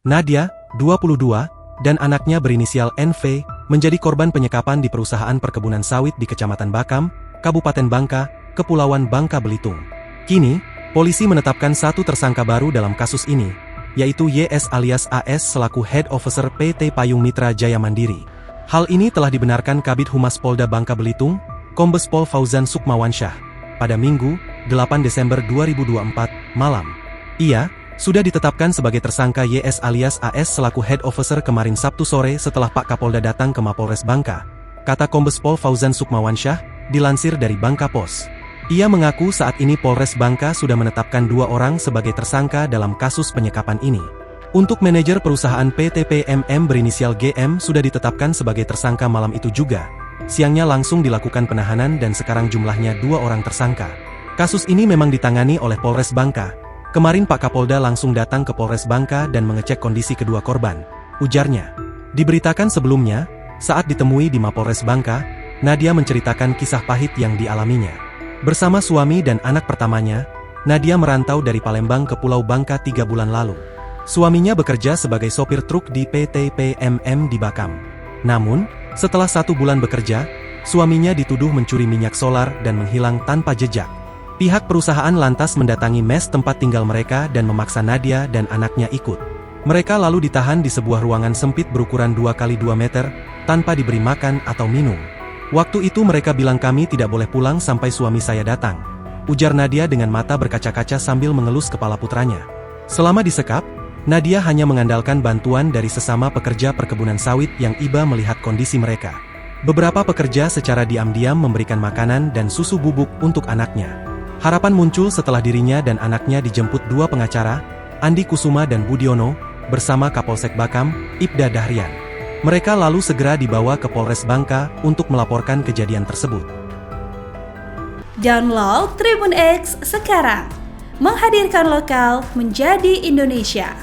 Nadia, 22, dan anaknya berinisial NV, menjadi korban penyekapan di perusahaan perkebunan sawit di Kecamatan Bakam, Kabupaten Bangka, Kepulauan Bangka Belitung. Kini, polisi menetapkan satu tersangka baru dalam kasus ini, yaitu YS alias AS selaku Head Officer PT Payung Mitra Jaya Mandiri. Hal ini telah dibenarkan Kabid Humas Polda Bangka Belitung, Kombes Pol Fauzan Sukmawansyah, pada Minggu, 8 Desember 2024, malam. Ia sudah ditetapkan sebagai tersangka YS alias AS selaku Head Officer kemarin Sabtu sore setelah Pak Kapolda datang ke Mapolres Bangka, kata Kombes Pol Fauzan Sukmawansyah, dilansir dari Bangka Pos. Ia mengaku saat ini Polres Bangka sudah menetapkan 2 orang sebagai tersangka dalam kasus penyekapan ini. Untuk manajer perusahaan PT PMM berinisial GM sudah ditetapkan sebagai tersangka malam itu juga. Siangnya langsung dilakukan penahanan dan sekarang jumlahnya 2 orang tersangka. Kasus ini memang ditangani oleh Polres Bangka. Kemarin Pak Kapolda langsung datang ke Polres Bangka dan mengecek kondisi kedua korban. Ujarnya, diberitakan sebelumnya, saat ditemui di Mapolres Bangka, Nadia menceritakan kisah pahit yang dialaminya. Bersama suami dan anak pertamanya, Nadia merantau dari Palembang ke Pulau Bangka 3 bulan lalu. Suaminya bekerja sebagai sopir truk di PT PMM di Bakam. Namun, setelah 1 bulan bekerja, suaminya dituduh mencuri minyak solar dan menghilang tanpa jejak. Pihak perusahaan lantas mendatangi mes tempat tinggal mereka dan memaksa Nadia dan anaknya ikut. Mereka lalu ditahan di sebuah ruangan sempit berukuran 2x2 meter, tanpa diberi makan atau minum. Waktu itu mereka bilang kami tidak boleh pulang sampai suami saya datang, ujar Nadia dengan mata berkaca-kaca sambil mengelus kepala putranya. Selama disekap, Nadia hanya mengandalkan bantuan dari sesama pekerja perkebunan sawit yang iba melihat kondisi mereka. Beberapa pekerja secara diam-diam memberikan makanan dan susu bubuk untuk anaknya. Harapan muncul setelah dirinya dan anaknya dijemput 2 pengacara, Andi Kusuma dan Budiono, bersama Kapolsek Bakam, Ibda Dahrian. Mereka lalu segera dibawa ke Polres Bangka untuk melaporkan kejadian tersebut. Download Tribun X sekarang, menghadirkan lokal menjadi Indonesia.